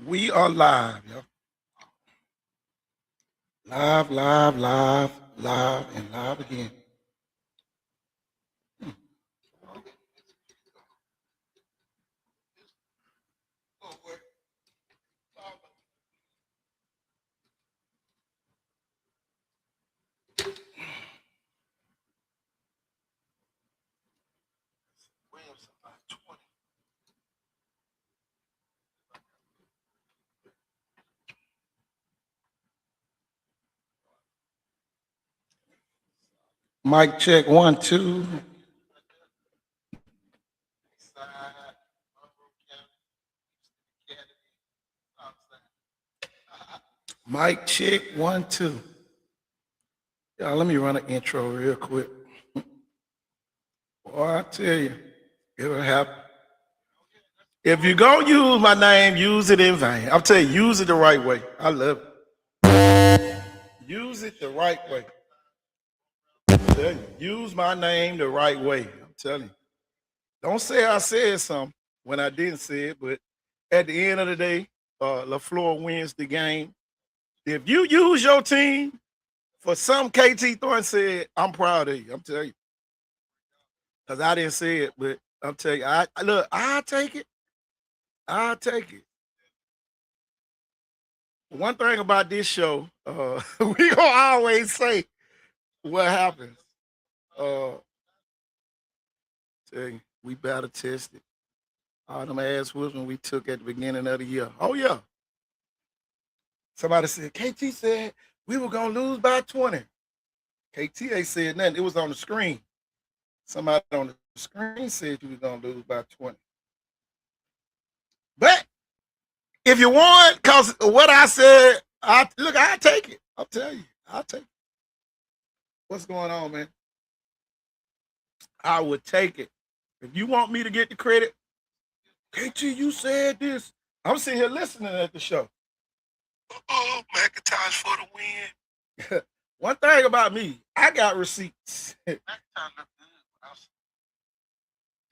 We are live, yo. Live, live, live, live, and live again. Mic check 1, 2. Mic check 1, 2. Y'all, let me run an intro real quick. Boy, I tell you, it'll happen. If you gonna use my name, use it in vain. I'll tell you, use it the right way. I love it. Use it the right way. I'm telling you, use my name the right way. I'm telling you. Don't say I said something when I didn't say it, but at the end of the day, LaFleur wins the game. If you use your team for some KT Thornton said, I'm proud of you. I'm telling you. Because I didn't say it, but I'm telling you, I'll take it. I'll take it. One thing about this show, we gonna always say what happens. Tell you, we battle tested. All them ass whooping we took at the beginning of the year. Oh yeah. Somebody said, KT said we were gonna lose by 20. KT ain't said nothing. It was on the screen. Somebody on the screen said you was gonna lose by 20. But if you want, cause what I said, I'll take it. I'll tell you, I'll take it. What's going on, man? I would take it. If you want me to get the credit, KT, you said this. I'm sitting here listening at the show. Oh, McIntosh for the win. One thing about me, I got receipts.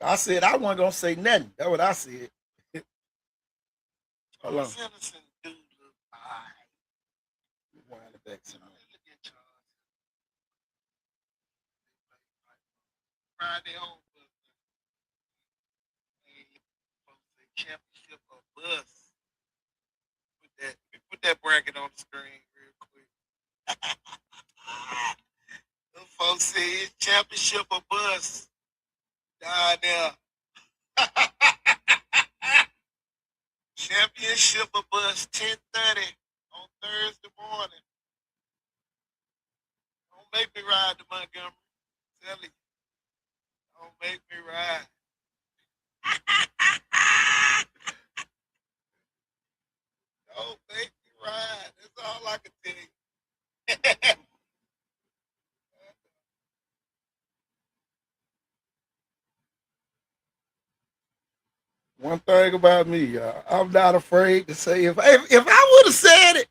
I said I wasn't gonna say nothing. That's what I said. Hold on. Wind it back some more. Friday on championship of bus. Put that bracket on the screen real quick. Them folks say it's championship of bus down there. Championship of bus 10:30 on Thursday morning. Don't make me ride to Montgomery. Tell you. Don't make me ride. Don't make me ride. That's all I can tell you. One thing about me, I'm not afraid to say if I would have said it,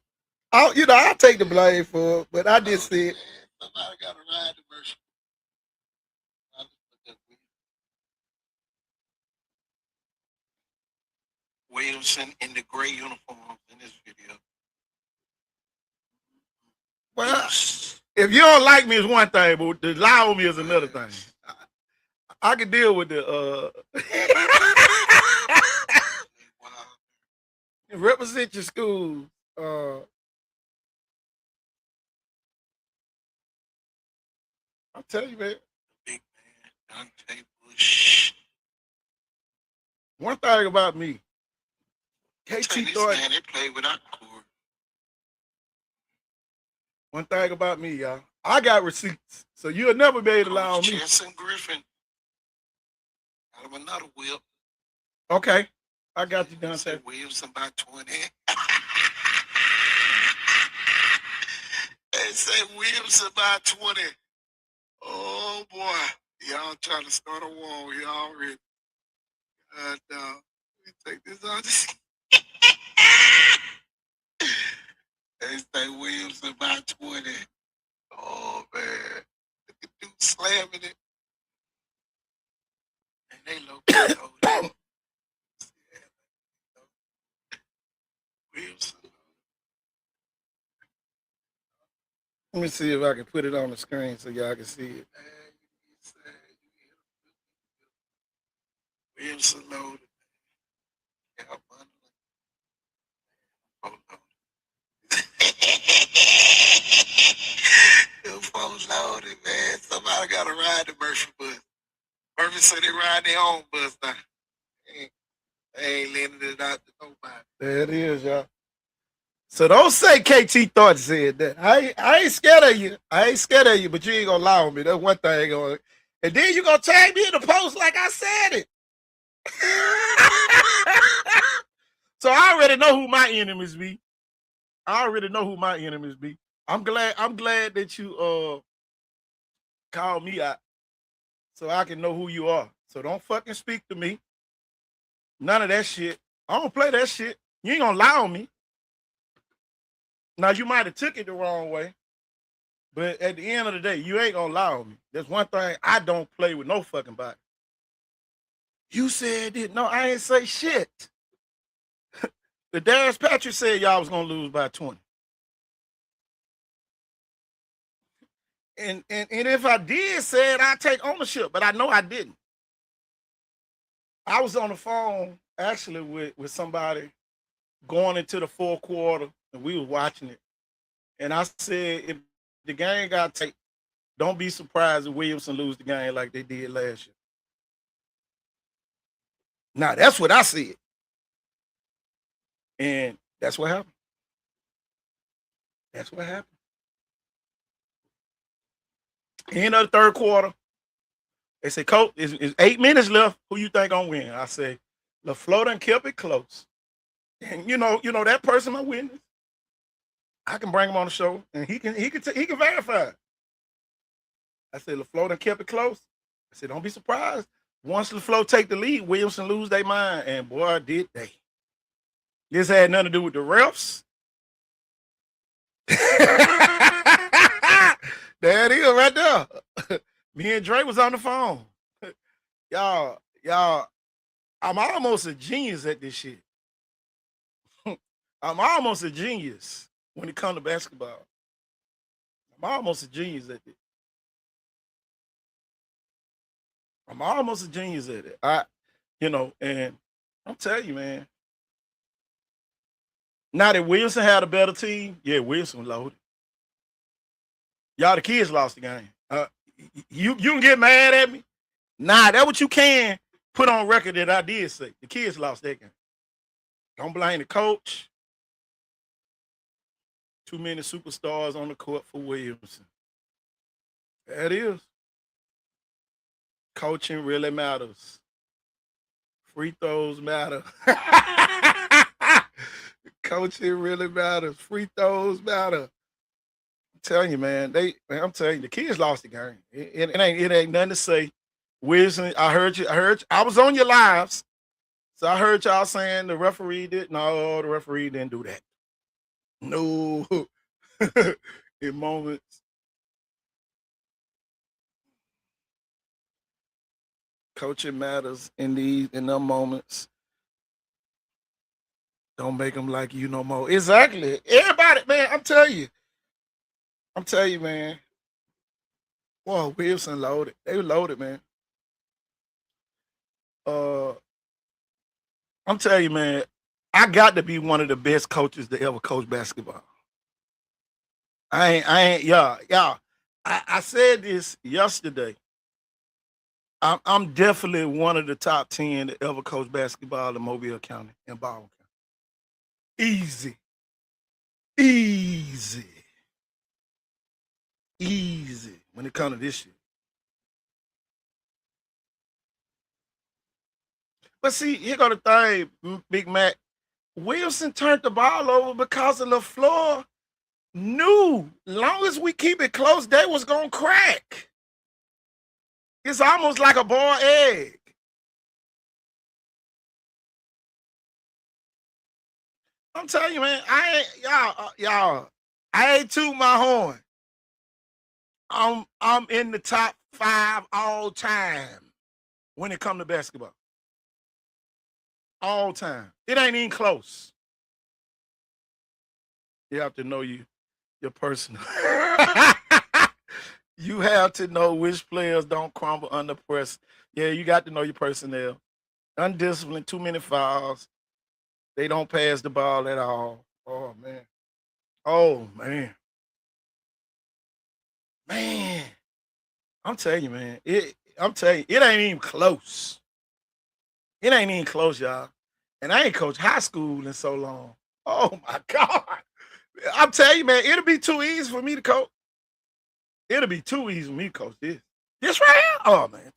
I'll take the blame for it. But I did say it. Somebody got to ride the mercy. Williamson in the gray uniform in this video. Well, if you don't like me, it's one thing, but to lie on me is another thing. I can deal with the represent your school. I'll tell you, man. Big man, Dante Bush. One thing about me, KT Thornton. Man, they played without cord. One thing about me, y'all, I got receipts, so you'll never be able to lie on me. Jensen Griffin. Out of another whip. Okay, I got you, Dante. Williamson by 20. They say Williamson by 20. Oh boy, y'all trying to start a war here already. Let me take this out. They say Williamson by 20. Oh man, look at dude slamming it. And they low. Let me see if I can put it on the screen so y'all can see it. Williamson loaded. Them folks loaded, man. Somebody got to ride the Murphy bus. Murphy said they ride their own bus now. They ain't lending it out to nobody. There it is, y'all. So don't say KT Thought said that. I ain't scared of you. I ain't scared of you, but you ain't gonna lie on me. That's one thing. And then you gonna tag me in the post like I said it. So I already know who my enemies be. I'm glad that you called me out so I can know who you are. So don't fucking speak to me. None of that shit. I don't play that shit. You ain't gonna lie on me. Now you might have took it the wrong way, but at the end of the day, you ain't gonna lie on me. There's one thing I don't play with no fucking body. You said it. No, I ain't say shit. The Darius Patrick said y'all was gonna lose by 20. And if I did say it, I'd take ownership, but I know I didn't. I was on the phone actually with somebody going into the fourth quarter, and we were watching it. And I said, if the game got tight, don't be surprised if Williamson lose the game like they did last year. Now, that's what I said. And that's what happened. That's what happened. End of the third quarter, they say, Coach, it's 8 minutes left. Who you think gonna win? I say, LaFleur done kept it close. And you know that person, my witness. I can bring him on the show, and he can verify it. I said, LaFleur done kept it close. I said, don't be surprised. Once LaFleur take the lead, Williamson lose their mind. And boy, did they. This had nothing to do with the refs. There it is right there. Me and Dre was on the phone. Y'all, I'm almost a genius at this shit. I'm almost a genius when it comes to basketball. I'm almost a genius at it. I'm almost a genius at it. And I'm telling you, man. Now that Williamson had a better team, yeah, Williamson loaded. Y'all, the kids lost the game. You can get mad at me. Nah, that's what you can put on record that I did say. The kids lost that game. Don't blame the coach. Too many superstars on the court for Williamson. That is. Coaching really matters. Free throws matter. Coaching really matters. Free throws matter. I'm telling you, man. I'm telling you, the kids lost the game. It ain't nothing to say. Wilson, I heard you. I was on your lives, so I heard y'all saying the referee did. No, the referee didn't do that. No. In moments. Coaching matters in them moments. Don't make them like you no more. Exactly. Everybody, man, I'm telling you, man. Whoa, Wilson loaded. They were loaded, man. I'm telling you, man, I got to be one of the best coaches to ever coach basketball. Y'all. I said this yesterday. I'm definitely one of the top 10 that ever coached basketball in Mobile County and Baldwin County. Easy when it comes to this shit. But see, here go the thing, Big Mac. Wilson turned the ball over because of LaFleur knew long as we keep it close, they was gonna crack. It's almost like a boiled egg. I'm telling you, man, I ain't toot my horn. I'm in the top 5 all time when it comes to basketball. All time. It ain't even close. You have to know you your personal. You have to know which players don't crumble under pressure. Yeah, you got to know your personnel. Undisciplined, too many fouls. They don't pass the ball at all. Oh man. Oh man. Man. I'm telling you, man. I'm telling you, it ain't even close. It ain't even close, y'all. And I ain't coached high school in so long. Oh my God. I'm telling you, man, it'll be too easy for me to coach. It'll be too easy for me to coach this. This right here? Oh man,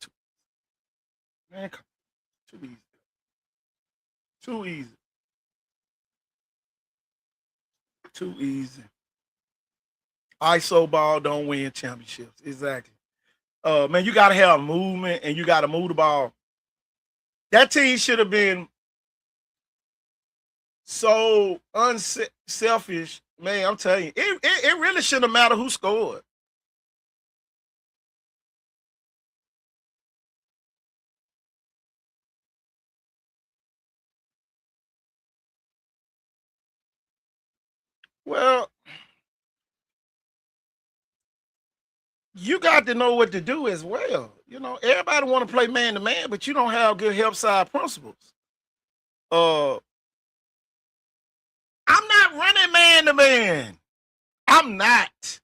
man, too easy. Too easy. Too easy. ISO ball don't win championships. Exactly. Man, you gotta have movement and you gotta move the ball. That team should have been so unselfish. Man, I'm telling you, it really shouldn't matter who scored. Well, you got to know what to do as well. You know, everybody want to play man to man, but you don't have good help side principles. I'm not running man to man. I'm not.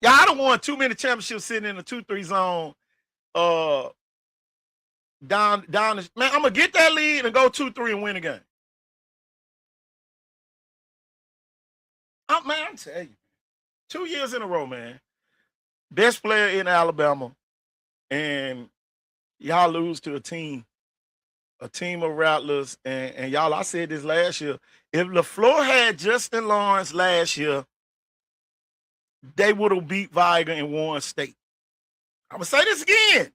Yeah, I don't want too many championships sitting in a 2-3 zone. Down man, I'm gonna get that lead and go 2-3 and win the game. Man, I'm telling you, 2 years in a row, man. Best player in Alabama, and y'all lose to a team of Rattlers. And y'all, I said this last year. If LaFleur had Justin Lawrence last year, they would have beat Viger in Warren State. I'm gonna say this again.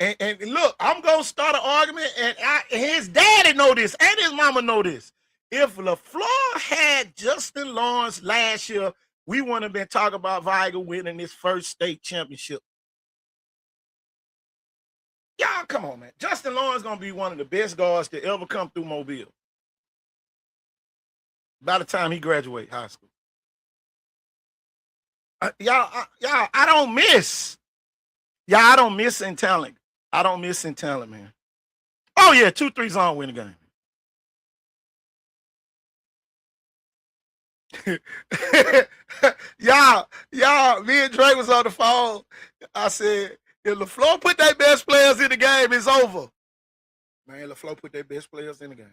And look, I'm gonna start an argument, and his daddy know this, and his mama know this. If LaFleur had Justin Lawrence last year, we wouldn't have been talking about Viger winning his first state championship. Y'all, come on, man. Justin Lawrence gonna be one of the best guards to ever come through Mobile by the time he graduate high school. Y'all, I don't miss. Y'all, I don't miss in talent. I don't miss in talent, man. Oh yeah, 2-3 zone win the game. y'all, me and Drake was on the phone. I said, if LaFleur put their best players in the game, it's over. Man, LaFleur put their best players in the game.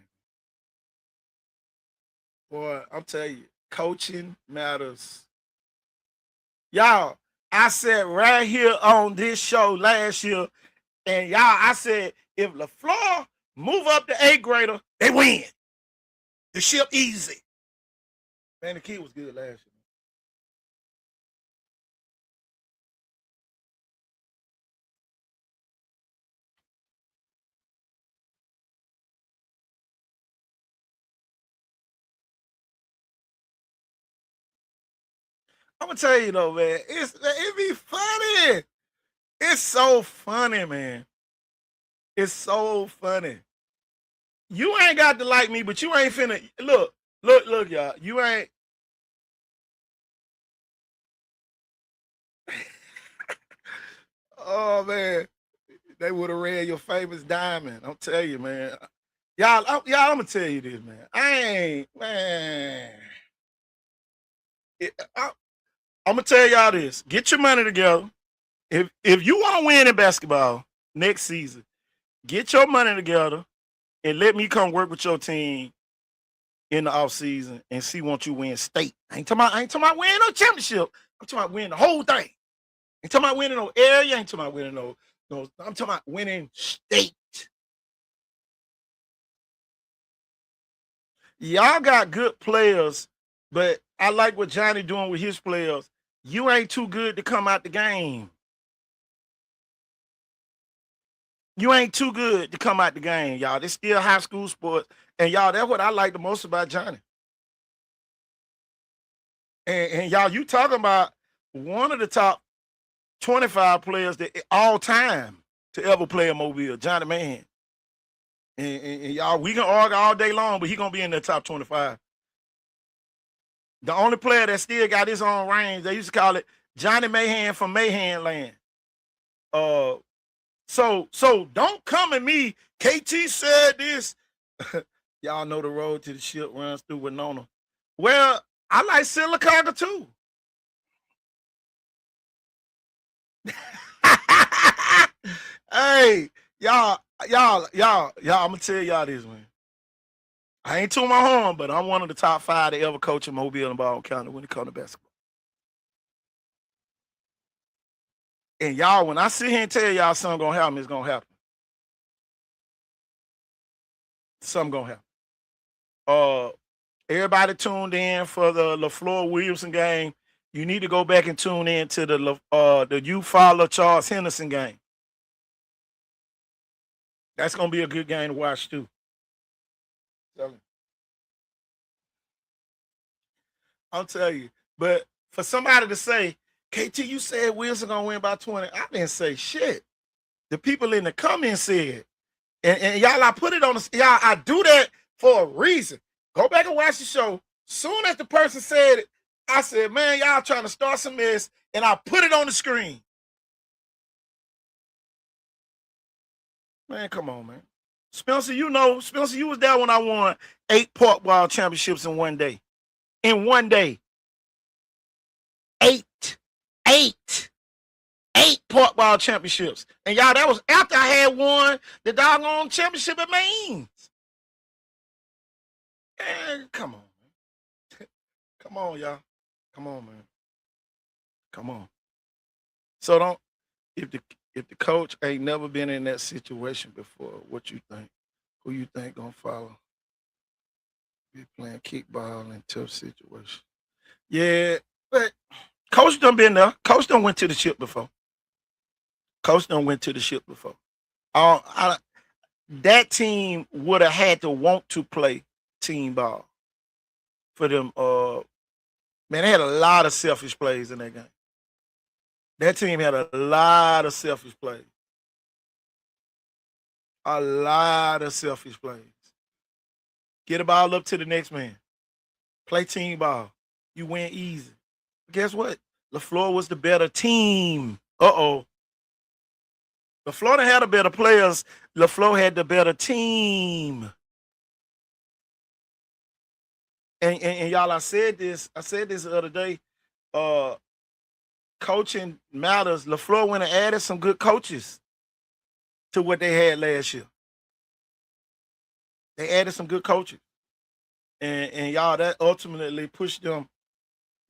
Boy, I'm telling you, coaching matters. Y'all, I said right here on this show last year, and y'all, I said, if LaFleur move up to 8th grader, they win. The ship easy. Man, the kid was good last year. I'm gonna tell you though, man, it be funny. It's so funny, man. It's so funny. You ain't got to like me, but you ain't finna look, y'all. You ain't. Oh man, they would have read your famous diamond. I'm telling you, man. Y'all, I'm gonna tell you this, man. I ain't, man. I'm gonna tell y'all this. Get your money together. If you want to win in basketball next season, get your money together and let me come work with your team in the off season and see once you win state. I ain't talking about winning no championship. I'm talking about winning the whole thing. I ain't talking about winning no area. I ain't talking about winning no. I'm talking about winning state. Y'all got good players, but I like what Johnny doing with his players. You ain't too good to come out the game. You ain't too good to come out the game, y'all. It's still high school sports. And y'all, that's what I like the most about Johnny. And y'all, you talking about one of the top 25 players that all time to ever play in Mobile, Johnny Mann. And y'all, we can argue all day long, but he gonna be in the top 25. The only player that still got his own range, they used to call it Johnny Mayhan from Mayhan Land. So don't come at me. KT said this. Y'all know the road to the ship runs through Winona. Well, I like Sylacauga too. Hey, y'all, I'm gonna tell y'all this, man. I ain't to my horn, but I'm one of the top 5 to ever coach in Mobile and Baldwin County when it comes to basketball. And y'all, when I sit here and tell y'all something gonna happen, it's gonna happen. Something gonna happen. Everybody tuned in for the LaFleur Williamson game. You need to go back and tune in to the Eufaula Charles Henderson game. That's gonna be a good game to watch too. I'll tell you. But for somebody to say, KT, you said Wilson gonna win by 20. I didn't say shit. The people in the comments said. And y'all, I put it on y'all, I do that for a reason. Go back and watch the show. Soon as the person said it, I said, man, y'all trying to start some mess, and I put it on the screen. Man, come on, man. Spencer, you was there when I won 8 Park Ball championships in one day. In one day. 8 Park Ball championships. And y'all, that was after I had won the doggone championship at Mainz. Man, come on, man. Come on, y'all. Come on, man. Come on. So if the coach ain't never been in that situation before, what you think? Who you think gonna follow? Be playing kickball in tough situations. Yeah, but coach done been there. Coach done went to the ship before. That team would have had to want to play team ball for them. Man, they had a lot of selfish plays in that game. That team had a lot of selfish plays. A lot of selfish plays. Get the ball up to the next man. Play team ball. You win easy. Guess what? LaFleur was the better team. LaFleur had the better players. LaFleur had the better team. And y'all, I said this the other day. Coaching matters. LaFleur went and added some good coaches to what they had last year. They added some good coaches. And y'all, that ultimately pushed them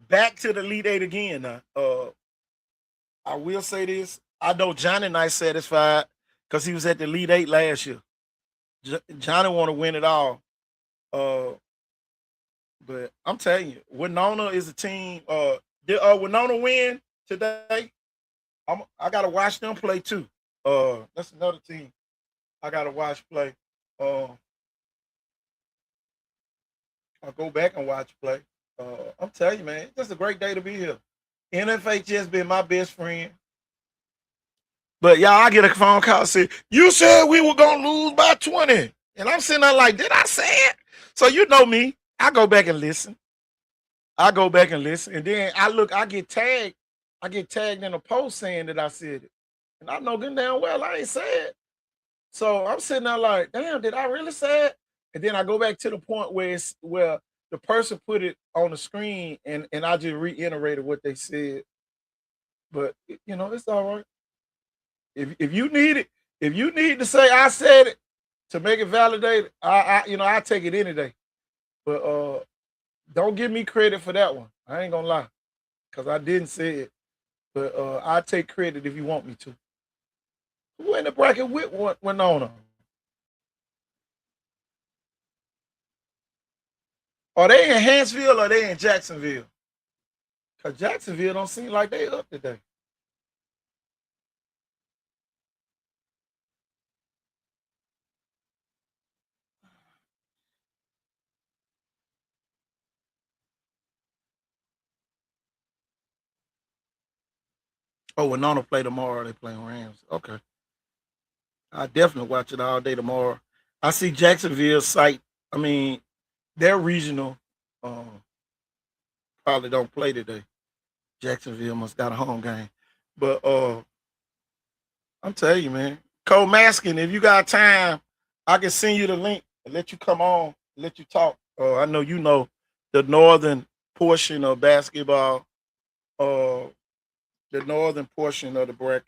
back to the Elite Eight again. Now, I will say this. I know Johnny not satisfied because he was at the Elite Eight last year. Johnny want to win it all. But I'm telling you, Winona is a team. Did Winona win today? I gotta watch them play too. That's another team I gotta watch play. I'll go back and watch play. I'm telling you, man, it's just a great day to be here. NFH has been my best friend. But y'all, I get a phone call say, you said we were gonna lose by 20. And I'm sitting there like, did I say it? So you know me. I go back and listen. And then I get tagged. I get tagged in a post saying that I said it. And I know good damn well I ain't said it. So I'm sitting there like, damn, did I really say it? And then I go back to the point where the person put it on the screen and I just reiterated what they said. But it's all right. If you need it, if you need to say I said it to make it validated, I take it any day. But don't give me credit for that one. I ain't gonna lie, because I didn't say it. But I take credit if you want me to. Who in the bracket with Winona? Are they in Hanceville or are they in Jacksonville? Because Jacksonville don't seem like they up today. Oh, Winona play tomorrow. They playing Rams. Okay. I definitely watch it all day tomorrow. I see Jacksonville site. I mean, they're regional. probably don't play today. Jacksonville must got a home game. But I'm telling you, man. Cole Maskin, if you got time, I can send you the link and let you come on, let you talk. I know the northern portion of basketball, uh, the northern portion of the bracket.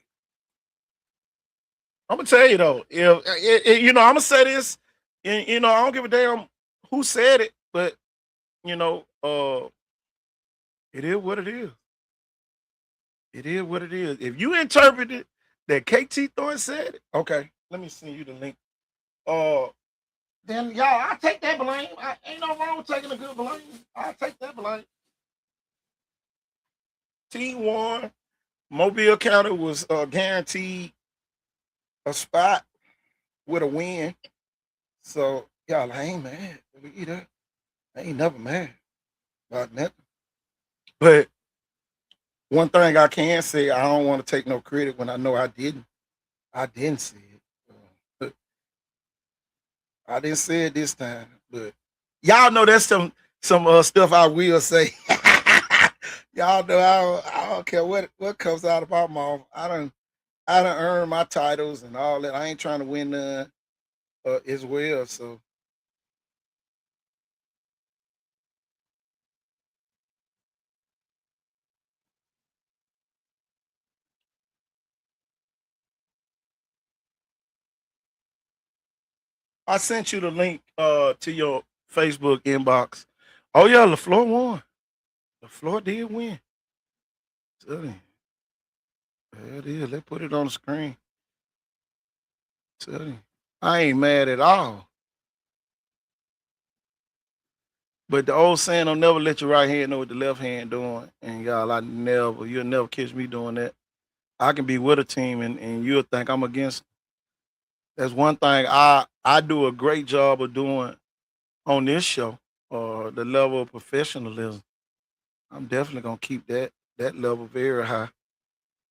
I'm gonna tell you though, if I'm gonna say this, and I don't give a damn who said it, but you know, it is what it is. It is what it is. If you interpret it that KT Thornton said it, okay, let me send you the link. Uh, then y'all, I take that blame. I ain't no wrong with taking a good blame. I take that blame. Team won. Mobile County was guaranteed a spot with a win. So y'all, I ain't mad. Either. I ain't never mad about nothing. But one thing I can say, I don't want to take no credit when I know I didn't. I didn't say it. I didn't say it this time, but y'all know that's some stuff I will say. Y'all know I don't care what comes out of my mouth. I done earned my titles and all that. I ain't trying to win none as well. So I sent you the link to your Facebook inbox. Oh yeah, LaFleur won. LaFleur did win. Tell you. There it is. Let's put it on the screen. Tell you. I ain't mad at all. But the old saying, "Don't never let your right hand know what the left hand doing." And y'all, you'll never catch me doing that. I can be with a team and you'll think I'm against. That's one thing I do a great job of doing on this show. The level of professionalism. I'm definitely gonna keep that level very high.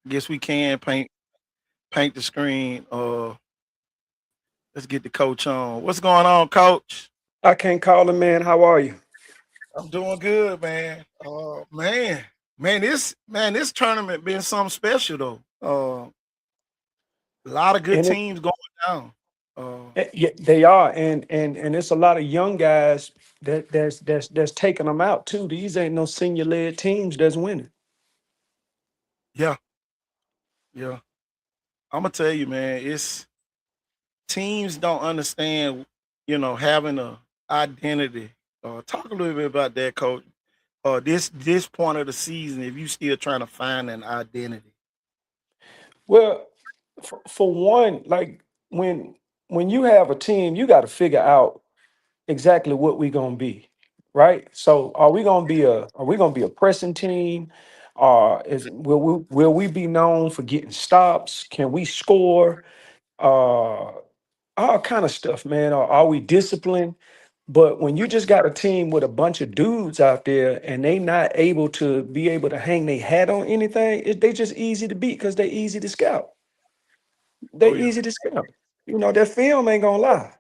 Guess we can paint the screen. Let's get the coach on. What's going on, coach? I can't call him, man. How are you? I'm doing good, man. Man, this tournament been something special though. A lot of good And teams going down. Uh, yeah, they are, and it's a lot of young guys that's taking them out too. These ain't no senior led teams that's winning. yeah, yeah. I'm gonna tell you, man. It's teams don't understand, having a identity. Talk a little bit about that, coach. This point of the season, if you still trying to find an identity. Well, for one, like when when you have a team, you got to figure out exactly what we gonna be, right? So are we gonna be a pressing team? Will we be known for getting stops? Can we score? Uh, all kind of stuff, man. Are we disciplined? But when you just got a team with a bunch of dudes out there and they not able to be able to hang their hat on anything, they just easy to beat because they easy to scout. They Oh yeah. easy to scout. That film ain't gonna lie.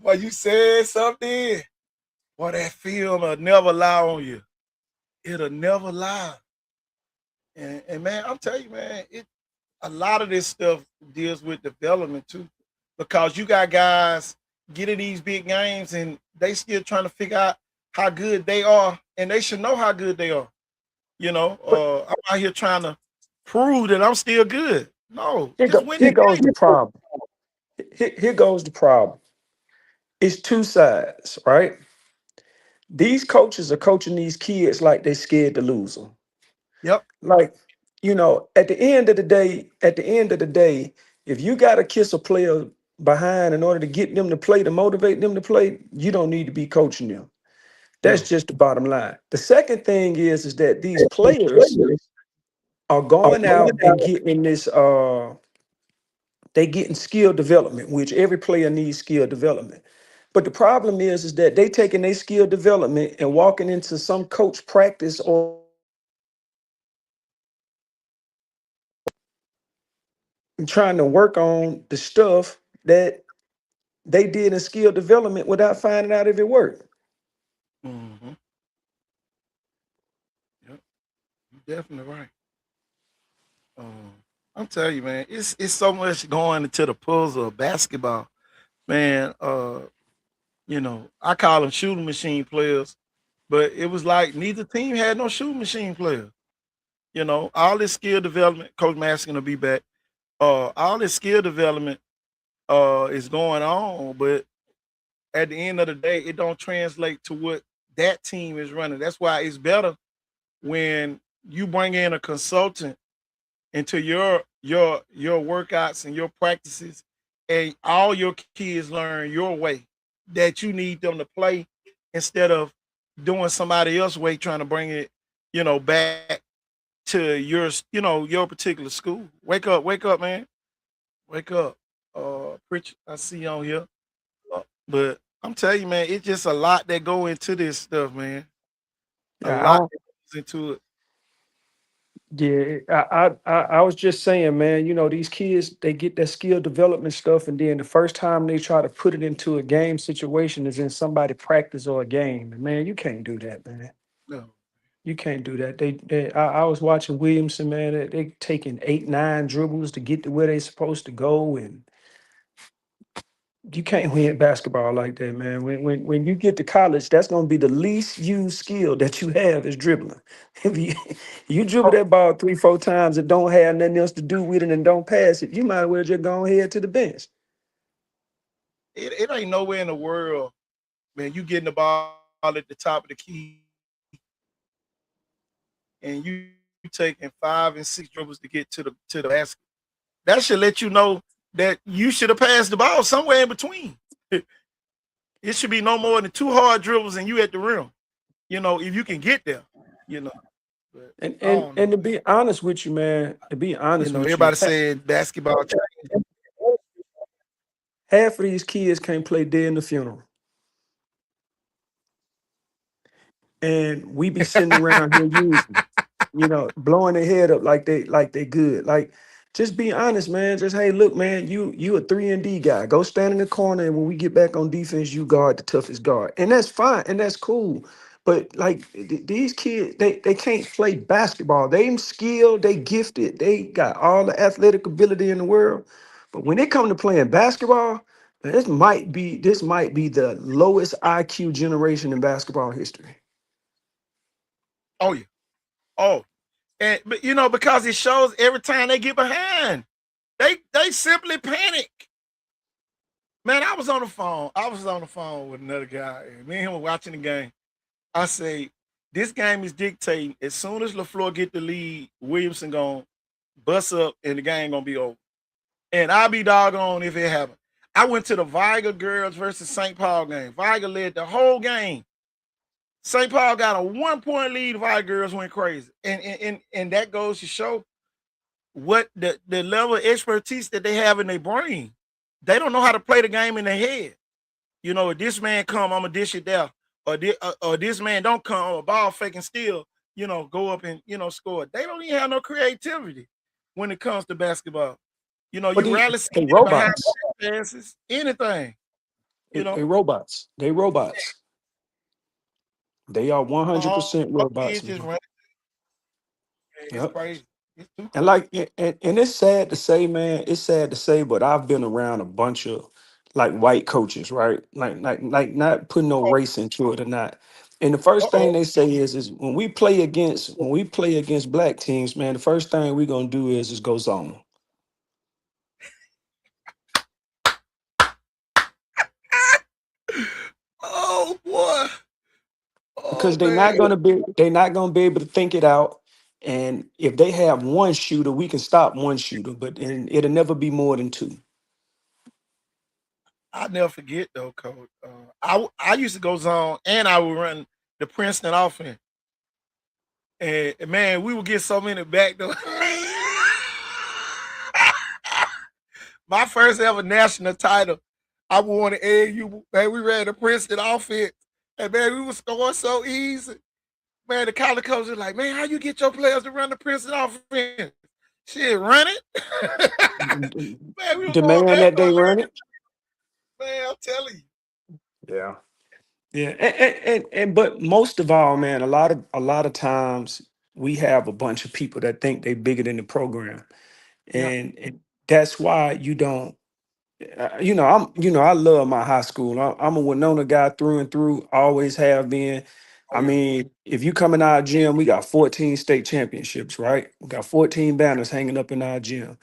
Boy, you said something. Boy, that film will never lie on you. It'll never lie. And man, I'm telling you, man, a lot of this stuff deals with development too, because you got guys getting these big games and they still trying to figure out how good they are, and they should know how good they are. But I'm out here trying to prove that I'm still good. No, here just go win here the goes game. the problem. Here goes the problem. It's two sides, right? These coaches are coaching these kids like they scared to lose them. Yep. Like, at the end of the day, if you got to kiss a player behind in order to get them to play, to motivate them to play, you don't need to be coaching them. That's No. just the bottom line. The second thing is that these players are going out and getting this they getting skill development, which every player needs skill development. But the problem is that they taking their skill development and walking into some coach practice or trying to work on the stuff that they did in skill development without finding out if it worked. Hmm. definitely right. Um, I'm telling you, man, it's so much going into the puzzle of basketball, man. I call them shooting machine players, but it was like neither team had no shooting machine players. All this skill development, Coach Maskin will be back. All this skill development is going on, but at the end of the day, it don't translate to what that team is running. That's why it's better when you bring in a consultant into your workouts and your practices, and all your kids learn your way that you need them to play instead of doing somebody else's way, trying to bring it, back to your particular school. Wake up, man. Wake up. Preacher, I see you on here. But I'm telling you, man, it's just a lot that go into this stuff, man. A Yeah, lot that goes into it. yeah, I was just saying, man, these kids, they get that skill development stuff, and then the first time they try to put it into a game situation is in somebody practice or a game. And man, you can't do that, man. No. You can't do that. I was watching Williamson, man. They taking 8, 9 dribbles to get to where they supposed to go, and you can't win basketball like that, man. When you get to college, that's gonna be the least used skill that you have is dribbling. If you dribble that ball 3, 4 times and don't have nothing else to do with it and don't pass it, you might as well just go ahead to the bench. It ain't nowhere in the world, man. You getting the ball at the top of the key, and you taking 5 and 6 dribbles to get to the basket. That should let you know that you should have passed the ball somewhere in between. It should be no more than 2 hard dribbles and you at the rim. If you can get there, you know. But And I and don't and know. to be honest with you, man, to be honest with you, Everybody said basketball. half of these kids can't play dead in the funeral. And we be sitting around here using, blowing their head up like they good. Like, just be honest, man. Just, hey, look, man, you a 3-and-D guy. Go stand in the corner, and when we get back on defense, you guard the toughest guard. And that's fine, and that's cool. But like these kids, they can't play basketball. They skilled, they gifted, they got all the athletic ability in the world. But when it comes to playing basketball, man, this might be the lowest IQ generation in basketball history. Oh yeah. Oh, and but because it shows every time they get behind, they simply panic. Man, I was on the phone. I was on the phone with another guy, and me and him were watching the game. I say, this game is dictating. As soon as LaFleur get the lead, Williamson gonna bust up, and the game gonna be over. And I'll be doggone if it happened. I went to the Viga girls versus St. Paul game. Viga led the whole game. St. Paul got a 1 point lead. Viga girls went crazy, and that goes to show what the level of expertise that they have in their brain. They don't know how to play the game in their head. If this man come, I'm gonna dish it down, or this man don't come, a ball faking steal, go up and score. They don't even have no creativity when it comes to basketball. But You rarely see they any behind robots. passes, anything. You They know, robots. They robots. They are all 100% robots, kids just man. run. It's Yep. crazy. It's too And crazy. and it's sad to say, man. It's sad to say, but I've been around a bunch of like white coaches, right? Like not putting no Uh race into it or not. And the first thing oh. they say is when we play against black teams, man, the first thing we're gonna do is go zone. Oh boy. Because Oh man. they're not gonna be able to think it out. And if they have one shooter, we can stop one shooter, but it'll never be more than two. I never forget though, coach. I used to go zone and I would run the Princeton offense. And man, we would get so many back though. My first ever national title, I won the AAU. Man, we ran the Princeton offense. And man, we were scoring so easy. Man, the college coach was like, man, how you get your players to run the Princeton offense? Shit, run it. Man, we were going Demand back that they on run it. man, I'm telling you. Yeah. Yeah, and but most of all, man, a lot of times, we have a bunch of people that think they bigger than the program, Yeah. and that's why you don't. I love my high school. I'm a Winona guy through and through. Always have been. Oh I yeah. mean, if you come in our gym, we got 14 state championships, right? We got 14 banners hanging up in our gym.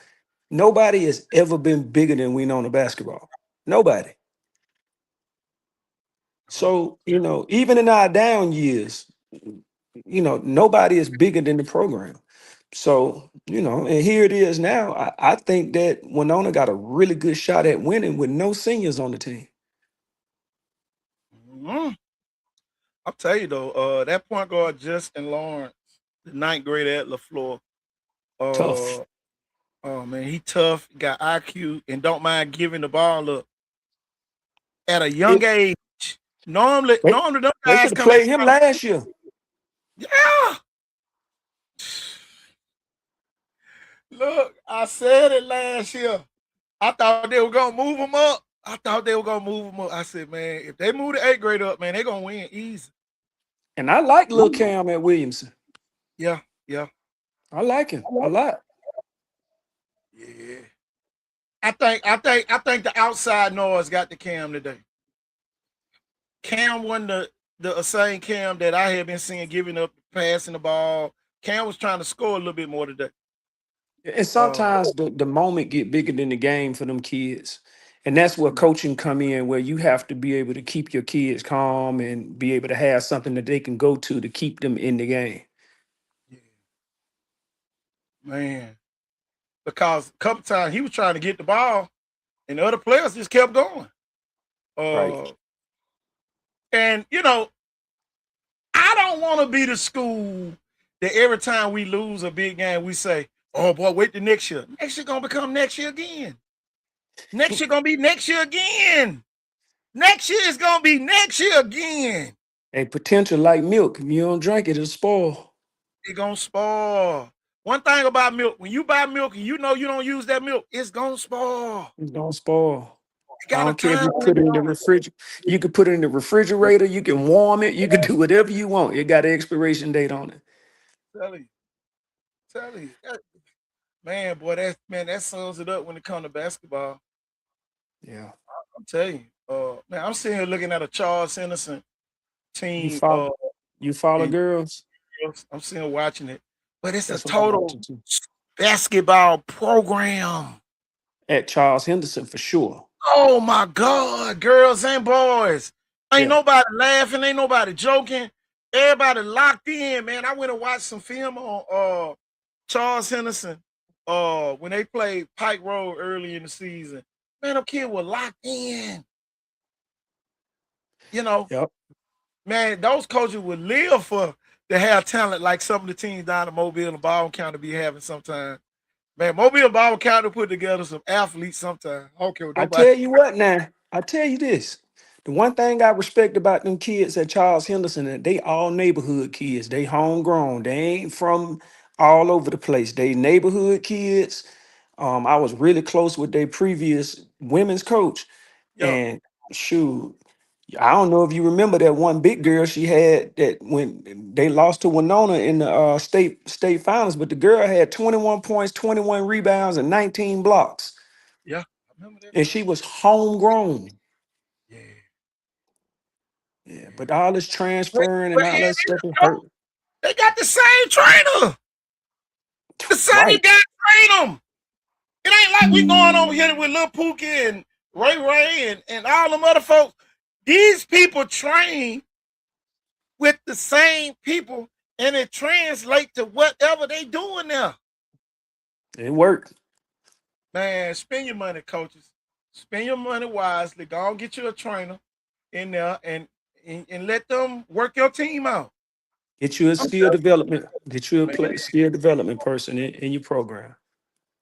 Nobody has ever been bigger than Winona basketball. Nobody. Oh, So, even in our down years, nobody is bigger than the program. So, and here it is now. I think that Winona got a really good shot at winning with no seniors on the team. mhm. I'll tell you though, that point guard Justin Lawrence, the ninth grader at LaFleur. Tough. Uh, oh man, he tough, got IQ, and don't mind giving the ball up at a young It, age. Normally, they normally those they guys should have come in played him front of. last year. Yeah, look, I said it last year. I thought they were gonna move him up. I thought they were gonna move him up. I said, man, if they move the eighth grade up, man, they're gonna win easy. And I like Lil Cam at Williamson. Yeah, yeah, I like him a lot. yeah. I think the outside noise got the Cam today. Cam won the same Cam that I had been seeing giving up, passing the ball. Cam was trying to score a little bit more today. And Uh, sometimes the moment get bigger than the game for them kids. And that's where coaching come in, where you have to be able to keep your kids calm and be able to have something that they can go to keep them in the game. yeah, man, because a couple times he was trying to get the ball, and the other players just kept going. Right. Uh, and I don't want to be the school that every time we lose a big game, we say, "Oh boy, wait till next year. Next year gonna become next year again. Next year gonna be next year again. Next year is gonna be next year again. A potential like milk. If you don't drink it, it'll spoil. It gonna spoil." One thing about milk, when you buy milk and you know you don't use that milk, it's gonna spoil. It's gonna spoil. You I got a don't care if time you put it in limit the on refrigerator. You could put it in the refrigerator. You can warm it. You can do whatever you want. It got an expiration date on it. it. Tell you. Man, boy, that sums it up when it comes to basketball. Yeah. I'm telling you. Man, I'm sitting here looking at a Charles Henderson You team. follow. You follow And girls. I'm sitting here watching it, but it's a That's what I'm total watching too. basketball program. At Charles Henderson for sure. Oh my God, girls and boys. Ain't Yeah. nobody laughing, ain't nobody joking. Everybody locked in, man. I went and watched some film on Charles Henderson when they played Pike Road early in the season. Man, them kids were locked in. You know, Yep. man, those coaches would live for to have talent like some of the teams down in Mobile and Baldwin County be having sometimes. Man, Mobile and Baldwin County put together some athletes sometimes. I don't care what I nobody. tell you what now. I tell you this. The one thing I respect about them kids at Charles Henderson, that they all neighborhood kids. They homegrown. They ain't from all over the place. They neighborhood kids. I was really close with their previous women's coach. Yeah, And shoot, I don't know if you remember that one big girl she had that when they lost to Winona in the state finals, but the girl had 21 points, 21 rebounds, and 19 blocks. yeah. I remember that And girl. she was homegrown. Yeah, Yeah, but yeah. all this transferring and But all here that it is, stuff it though. hurt. They got the same trainer. The same Right. guy train them. It ain't like we going over here with Lil Pookie and Ray and all them other folks. These people train with the same people and it translates to whatever they doing now. It worked. Man, spend your money, coaches. Spend your money wisely. Go and get you a trainer in there and let them work your team out. Get you a I'm skill telling development. Get you a you, man. skill development person in your program.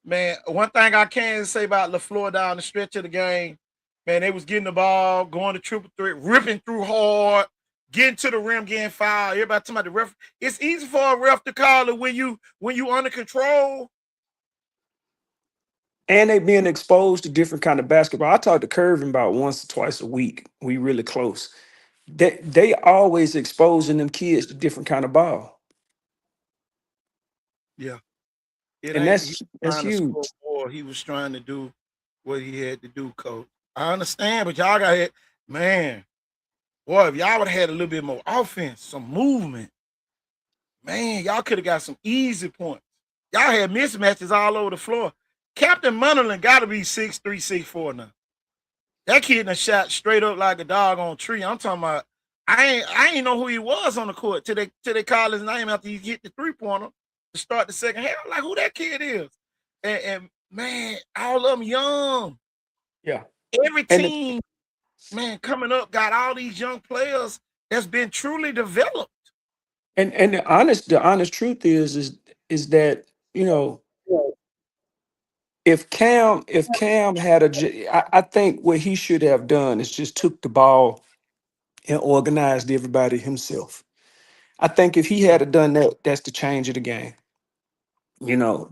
Man, one thing I can say about LaFleur down the stretch of the game, man, they was getting the ball, going to triple threat, ripping through hard, getting to the rim, getting fouled. Everybody talking about the ref. It's easy for a ref to call it when you under control. And they being exposed to different kind of basketball. I talk to Curvin about once or twice a week. We really close. They always exposing them kids to different kind of ball. Yeah. It And ain't he that's trying to score huge. more. He was trying to do what he had to do, coach. I understand, but y'all got it, man. Boy, if y'all would have had a little bit more offense, some movement, man, y'all could have got some easy points. Y'all had mismatches all over the floor. Captain Munderland got to be 6'3", 6'4" now. That kid done shot straight up like a dog on a tree. I'm talking about. I ain't know who he was on the court till they called his name after he hit the 3-pointer to start the second half. I'm like, who that kid is? And man, all of them young. Yeah. Every And team, man, coming up got all these young players that's been truly developed. and the honest truth is that, you know, if Cam had I think what he should have done is just took the ball and organized everybody himself. I think if he Yeah. had done that, that's the change of the game.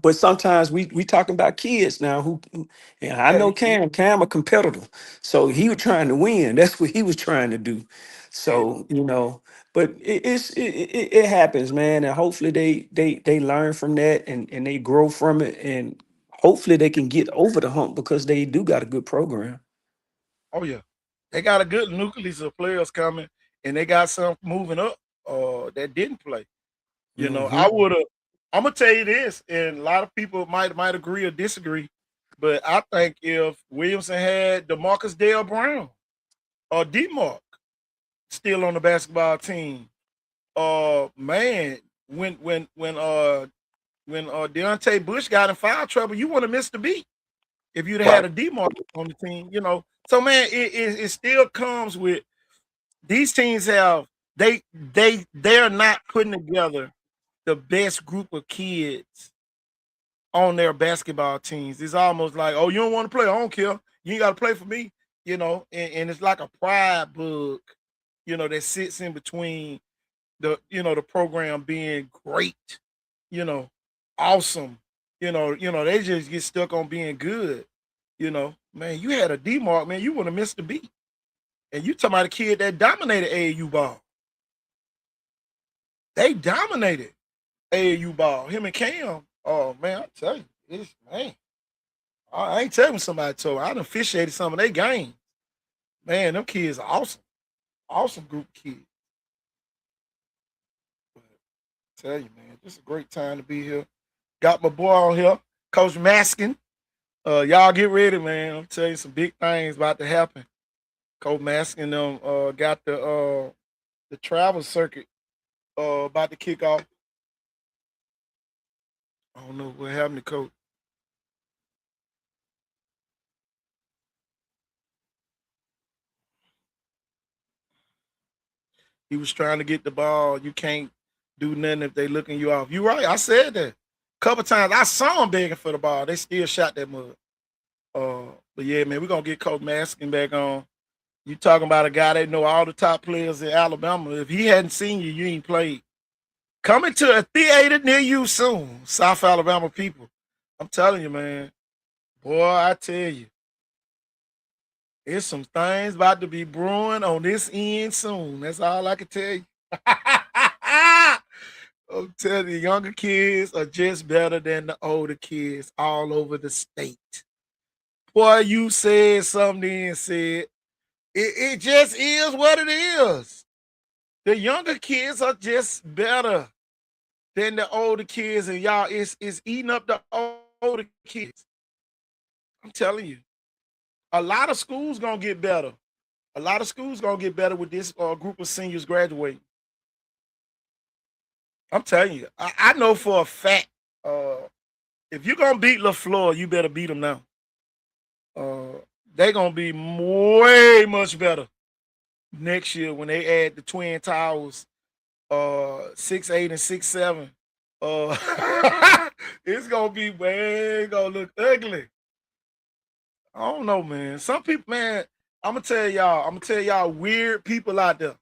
But sometimes we talking about kids now and I know Hey, Cam a competitor, so he was trying to win. That's what he was trying to do. yeah. So but it happens, man, and hopefully they learn from that and they grow from it, and hopefully they can get over the hump because they do got a good program. Oh yeah. They got a good nucleus of players coming, and they got some moving up that didn't play. I Hmm. would have. I'm gonna tell you this, and a lot of people might agree or disagree, but I think if Williamson had DeMarcus Dale Brown or DeMarc still on the basketball team, man, when Deontay Bush got in foul trouble, you would have missed the beat if you'd have had Right. a DeMarc on the team. So man, it still comes with these teams have they're not putting together the best group of kids on their basketball teams. It's almost like, oh, you don't want to play, I don't care. You ain't got to play for me, and it's like a pride bug, that sits in between the program being great, you know, awesome, they just get stuck on being good, man. You had a D-Mark, man, you would have missed the beat. And you talking about a kid that dominated AAU ball. They dominated AAU ball. Him and Cam. Oh man, I tell you, it's man. I ain't telling somebody told me. I done officiated some of their games. Man, them kids are awesome. Awesome group of kids. But I tell you, man, this is a great time to be here. Got my boy on here, Coach Maskin. Y'all get ready, man. I'm telling you some big things about to happen. Coach Maskin them got the travel circuit about to kick off. I don't know what happened to Coach. He was trying to get the ball. You can't do nothing if they looking you off. You right. I said that. Couple times I saw them begging for the ball. They still shot that mud. But yeah, man, we're gonna get Coach Maskin back on. You talking about a guy that know all the top players in Alabama. If he hadn't seen you, you ain't played. Coming to a theater near you soon, South Alabama people. I'm telling you, man. Boy, I tell you, there's some things about to be brewing on this end soon. That's all I can tell you. I'm telling you, younger kids are just better than the older kids all over the state. Boy, you said something and said it just is what it is. The younger kids are just better than the older kids, and y'all, it's eating up the older kids. I'm telling you, a lot of schools gonna get better. A lot of schools gonna get better with this group of seniors graduating. I'm telling you, I know for a fact. If you're gonna beat LaFleur, you better beat them now. Uh, they gonna be way much better next year when they add the Twin Towers, 6'8" and 6'7". It's gonna be way gonna look ugly. I don't know, man. Some people, man, I'm gonna tell y'all weird people out there.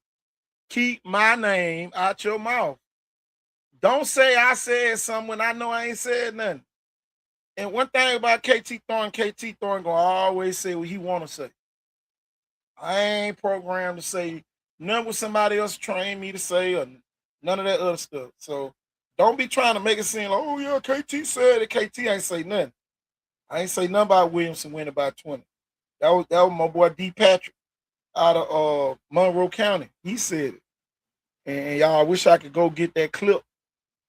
Keep my name out your mouth. Don't say I said something when I know I ain't said nothing. And one thing about KT Thorne gonna always say what he wanna say. I ain't programmed to say none what somebody else trained me to say or none of that other stuff. So Don't be trying to make it seem like, oh yeah, KT said it. KT ain't say nothing. I ain't say nothing about Williamson winning by 20. That was my boy D. Patrick out of Monroe County. He said it. And y'all, I wish I could go get that clip.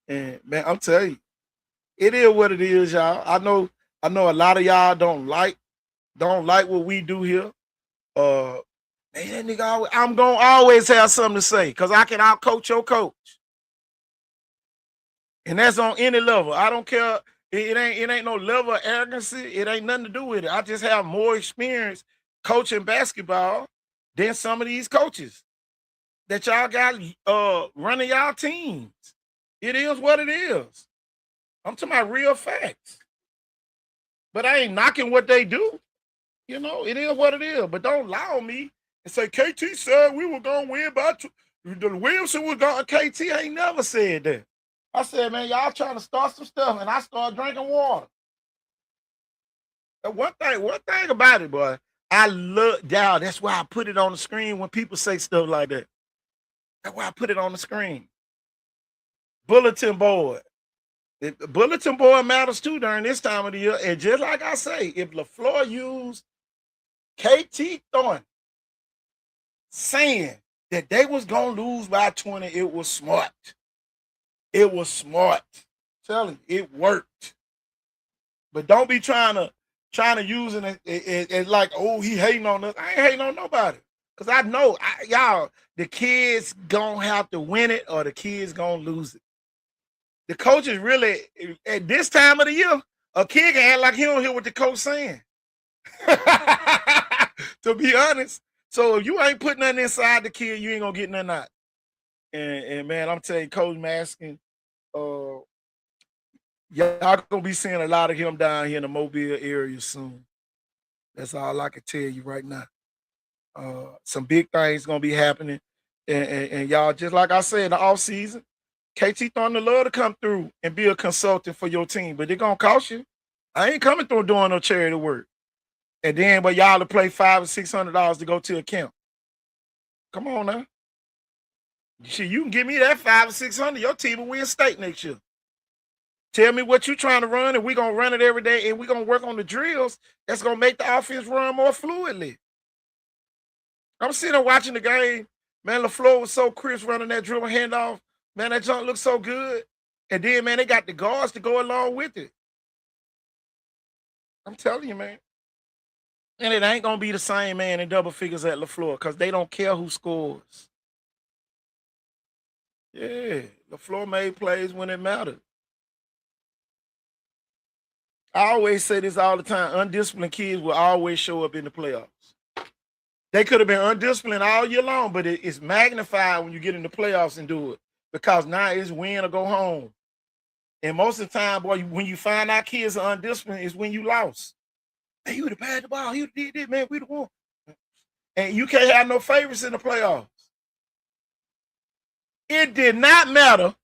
And man, I'm telling you, it is what it is, y'all. I know a lot of y'all don't like what we do here. Man, that nigga I'm gonna always have something to say because I can outcoach your coach. And that's on any level. I don't care. It ain't no level of arrogancy. It ain't nothing to do with it. I just have more experience coaching basketball than some of these coaches that y'all got running y'all teams. It is what it is. I'm talking about real facts. But I ain't knocking what they do. You know, it is what it is. But don't lie on me and say, KT said we were going to win by two. Williamson was going to KT. I ain't never said that. I said, man, y'all trying to start some stuff, and I started drinking water. And one thing about it, boy, I love y'all. That's why I put it on the screen when people say stuff like that. That's why I put it on the screen. Bulletin board. The bulletin board matters too during this time of the year. And just like I say, if LaFleur used KT Thornton saying that they was going to lose by 20, it was smart. It was smart. I'm telling you, it worked. But don't be trying to use it like, oh, he hating on us. I ain't hating on nobody. Because I know, y'all, the kids going to have to win it or the kids going to lose it. The coaches really, at this time of the year, a kid can act like he don't hear what the coach saying. To be honest. So if you ain't putting nothing inside the kid, you ain't going to get nothing out. And man, I'm telling you, Coach Maskin, y'all gonna be seeing a lot of him down here in the Mobile area soon. That's all I can tell you right now. Some big things gonna be happening, and y'all, just like I said, in the off season, KT Thunder love to come through and be a consultant for your team, but they're gonna cost you. I ain't coming through doing no charity work, and then but y'all to play $500 or $600 to go to a camp. Come on now. Shit, you can give me that $500 or $600, your team will win state next year. Tell me what you're trying to run, and we're going to run it every day, and we're going to work on the drills that's going to make the offense run more fluidly. I'm sitting there watching the game. Man, LaFleur was so crisp running that dribble handoff. Man, that junk looks so good. And then, man, they got the guards to go along with it. I'm telling you, man. And it ain't going to be the same man in double figures at LaFleur because they don't care who scores. Yeah, LaFleur made plays when it mattered. I always say this all the time. Undisciplined kids will always show up in the playoffs. They could have been undisciplined all year long, but it's magnified when you get in the playoffs and do it because now it's win or go home. And most of the time, boy, when you find out kids are undisciplined, is when you lost. Hey, you would have passed the ball. You did this, man. We'd have won. And you can't have no favorites in the playoffs. It did not matter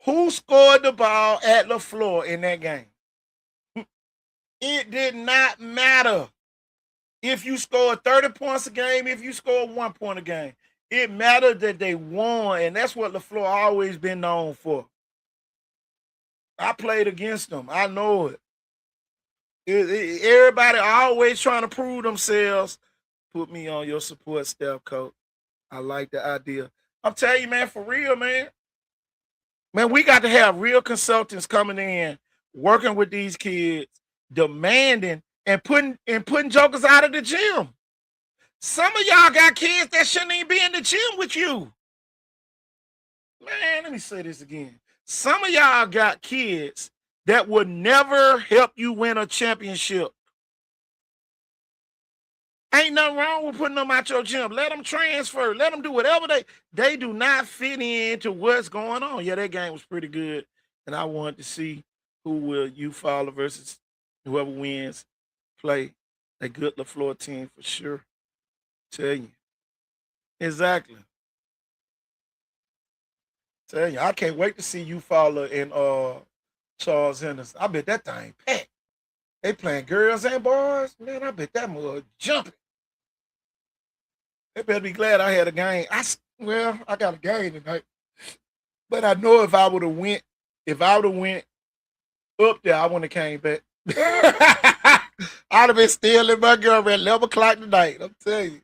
who scored the ball at LaFleur in that game. It did not matter if you scored 30 points a game, if you scored 1 point a game. It mattered that they won, and that's what LaFleur always been known for. I played against them. I know it. Everybody always trying to prove themselves. Put me on your support staff, coach. I like the idea. I'm telling you, man, for real, man. Man, we got to have real consultants coming in, working with these kids, demanding and putting jokers out of the gym. Some of y'all got kids that shouldn't even be in the gym with you. Man, let me say this again. Some of y'all got kids that would never help you win a championship. Ain't nothing wrong with putting them out your gym. Let them transfer. Let them do whatever they do not fit into what's going on. Yeah, that game was pretty good, and I wanted to see who will you follow versus whoever wins play a good LaFleur team for sure. Tell you. Exactly. Tell you, I can't wait to see you follow in Charles Henderson. I bet that thing packed. They playing girls and boys. Man, I bet that mother jumping. They better be glad I had a game. I got a game tonight. But I know if I would have went, If I would have went up there, I wouldn't have came back. I'd have been still in my girl at 11 o'clock tonight. I'm telling you.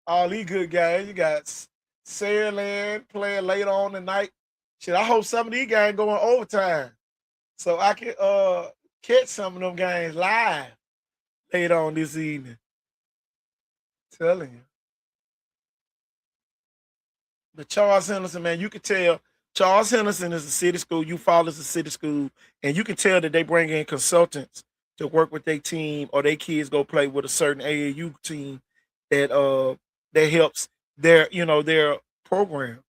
All these good guys. You got Sarah Land playing later on tonight. Shit, I hope some of these guys going overtime. So I can catch some of them games live later on this evening. Telling you. But Charles Henderson, man, you can tell Charles Henderson is a city school. Eufaula is a city school, and you can tell that they bring in consultants to work with their team, or their kids go play with a certain AAU team that helps their program.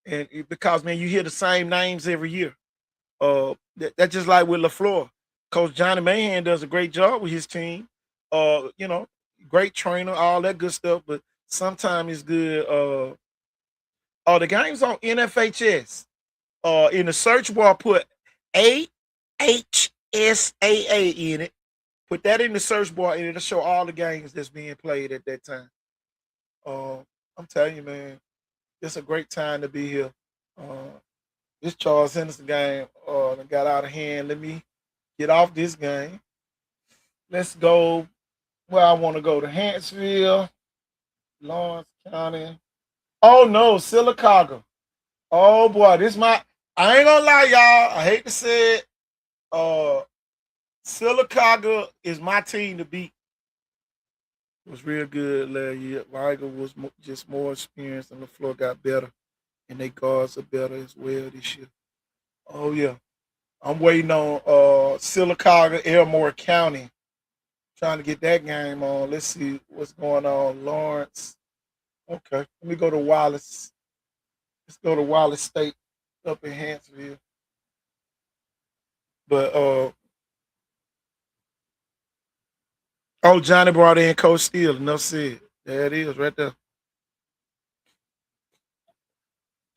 And because man, you hear the same names every year. That's just like with LaFleur. Coach Johnny Mahan does a great job with his team. Great trainer, all that good stuff. But sometimes it's good. The game's on NFHS. In the search bar, put AHSAA in it. Put that in the search bar, and it'll show all the games that's being played at that time. I'm telling you, man, it's a great time to be here. This Charles Henderson game got out of hand. Let me get off this game. Let's go where I want to go, to Huntsville, Lawrence County. Oh no, Sylacauga. Oh boy, I ain't gonna lie, y'all. I hate to say it. Sylacauga is my team to beat. It was real good last year. Liger was just more experienced, and LaFleur got better, and their guards are better as well this year. Oh yeah, I'm waiting on Sylacauga, Elmore County, trying to get that game on. Let's see what's going on. Lawrence. Okay, let me go to Wallace. Let's go to Wallace State up in Huntsville. But Johnny brought in Coach Steele. Enough said. There it is, right there.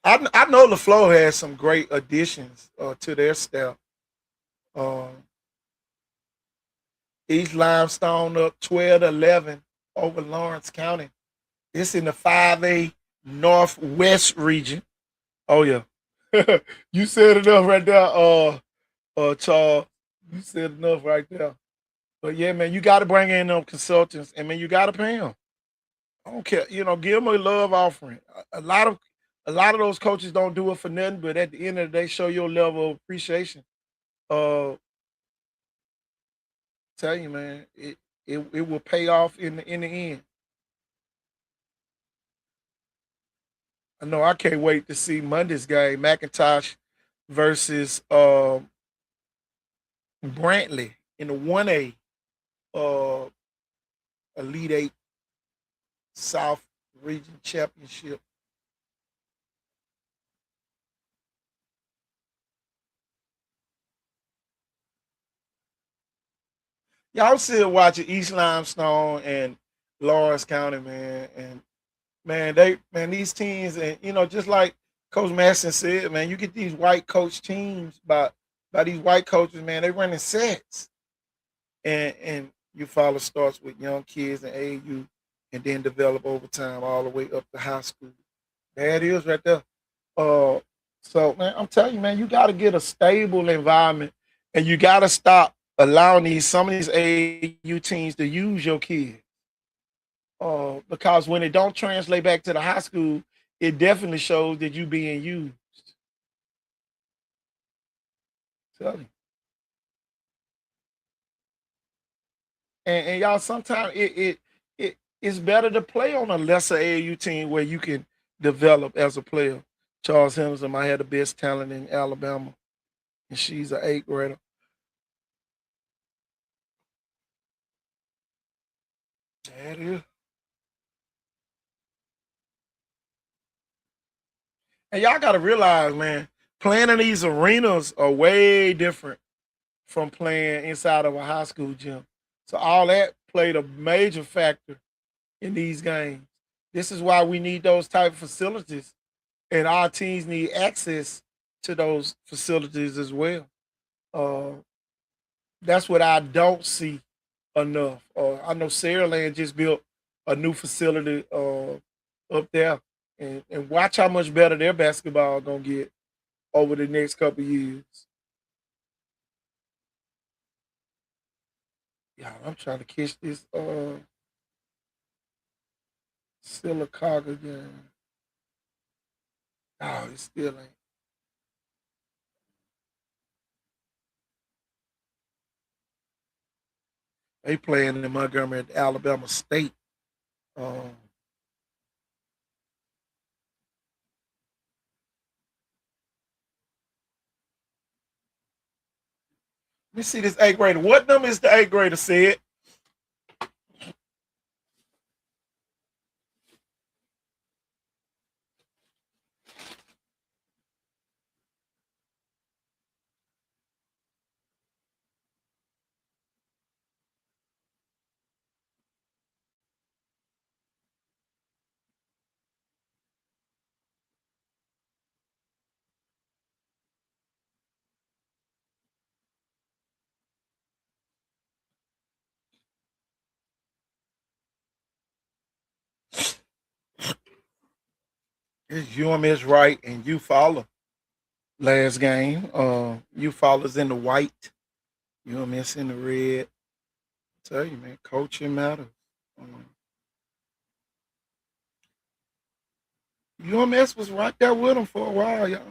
I know LaFleur has some great additions to their staff. East Limestone up 12-11 over Lawrence County. It's in the 5A Northwest region. Oh yeah. You said enough right there, Charles. You said enough right there. But yeah, man, you got to bring in them consultants, and man, you got to pay them. I don't care, give them a love offering. A lot of those coaches don't do it for nothing, but at the end of the day, show your level of appreciation. Tell you, man, it will pay off in the end. I know I can't wait to see Monday's game, McIntosh versus Brantley in the 1A Elite 8 South Region Championship. Yeah, I'm still watching East Limestone and Lawrence County, man. And man, these teams, and just like Coach Masson said, man, you get these white coach teams by these white coaches, man, they running sets. And Eufaula starts with young kids in AAU and then develop over time all the way up to high school. There it is right there. So man, I'm telling you, man, you gotta get a stable environment, and you gotta stop allowing some of these AAU teams to use your kids. Because when it don't translate back to the high school, it definitely shows that you being used. Tell you. And y'all, sometimes it's better to play on a lesser AAU team where you can develop as a player. Charles Henderson might have the best talent in Alabama, and she's an 8th grader. There it is. And y'all got to realize, man, playing in these arenas are way different from playing inside of a high school gym. So all that played a major factor in these games. This is why we need those type of facilities, and our teams need access to those facilities as well. Uh, that's what I don't see enough. I know Saraland just built a new facility up there, and watch how much better their basketball gonna get over the next couple of years. Yeah, I'm trying to catch this Silicaga game. Oh, it still ain't. They playing in Montgomery at Alabama State. Um, Let me see this eighth grader. What number is the eighth grader said? It's UMS right and you follow. Last game, you follows in the white, UMS in the red. Tell you, man, coaching matters. Um, UMS was right there with them for a while, y'all.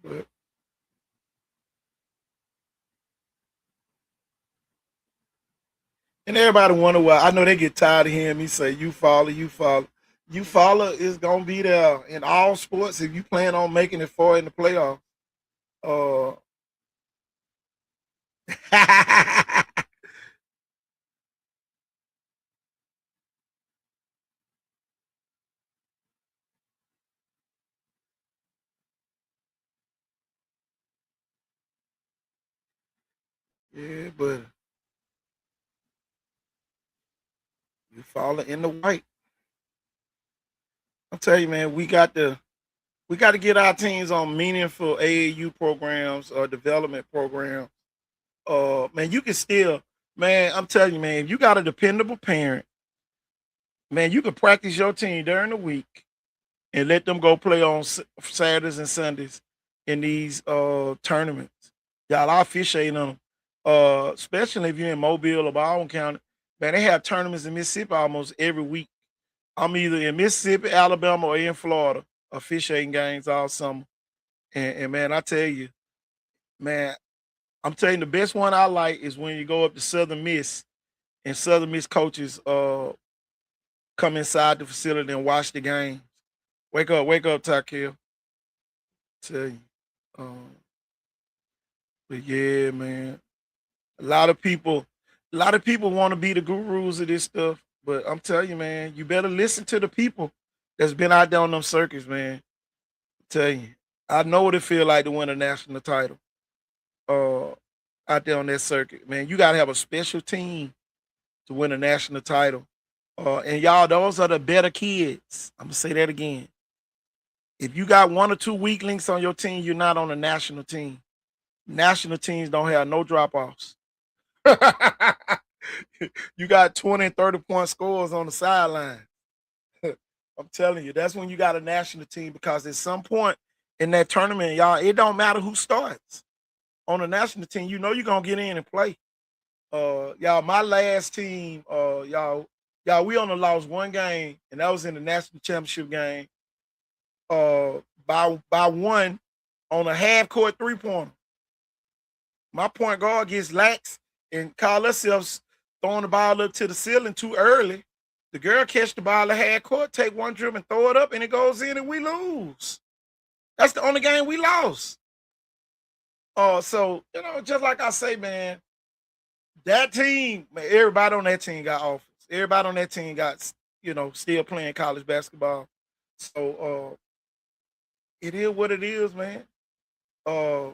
But and everybody wonder why. I know they get tired of hearing me say you follow, you follow. You follow is gonna be there in all sports if you plan on making it far in the playoff. Uh yeah, but you follow in the white. I'll tell you, man, we got to get our teams on meaningful AAU programs or development programs. Man, you can still, man, I'm telling you, man, if you got a dependable parent, man, you can practice your team during the week and let them go play on Saturdays and Sundays in these tournaments. Y'all, I officiate on them. Especially if you're in Mobile or Baldwin County. Man, they have tournaments in Mississippi almost every week. I'm either in Mississippi, Alabama, or in Florida officiating games all summer. And man, I tell you, man, I'm telling you, the best one I like is when you go up to Southern Miss and Southern Miss coaches come inside the facility and watch the game. Wake up, Tykill. Tell you. Um, but yeah, man. A lot of people, a lot of people want to be the gurus of this stuff. But I'm telling you, man, you better listen to the people that's been out there on them circuits, man. Tell you. I know what it feel like to win a national title. Uh Out there on that circuit, man. You gotta have a special team to win a national title. And y'all, those are the better kids. I'm gonna say that again. If you got one or two weak links on your team, you're not on a national team. National teams don't have no drop offs. You got 20 and 30-point scores on the sideline. I'm telling you, that's when you got a national team because at some point in that tournament, y'all, it don't matter who starts. On a national team, you know you're gonna get in and play. Y'all, my last team, y'all, we only lost one game, and that was in the national championship game. By one on a half court 3-pointer. My point guard gets lax and call ourselves throwing the ball up to the ceiling too early. The girl catch the ball at half court, take one dribble and throw it up, and it goes in, and we lose. That's the only game we lost. So just like I say, man, that team, man, everybody on that team got offers. Everybody on that team got, still playing college basketball. So it is what it is, man. Uh,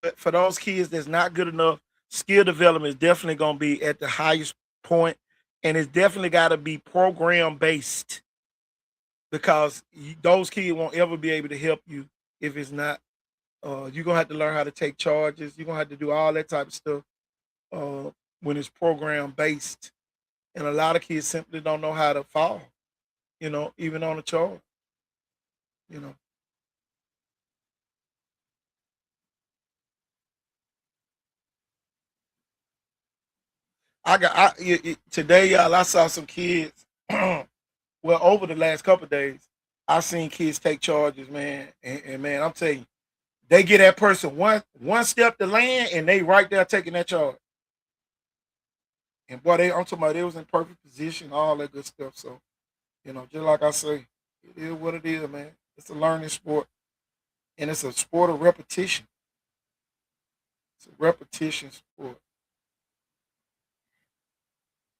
but for those kids that's not good enough, skill development is definitely gonna be at the highest point, and it's definitely got to be program based because those kids won't ever be able to help you if it's not. You're gonna have to learn how to take charges. You're gonna have to do all that type of stuff uh, when it's program based, and a lot of kids simply don't know how to fall. Even on a chart. You know, Today, y'all. I saw some kids. Well, over the last couple of days, I seen kids take charges, man. And man, I'm telling you, they get that person one step to land, and they right there taking that charge. And boy, I'm talking about they was in perfect position, all that good stuff. So just like I say, it is what it is, man. It's a learning sport, and it's a sport of repetition. It's a repetition sport.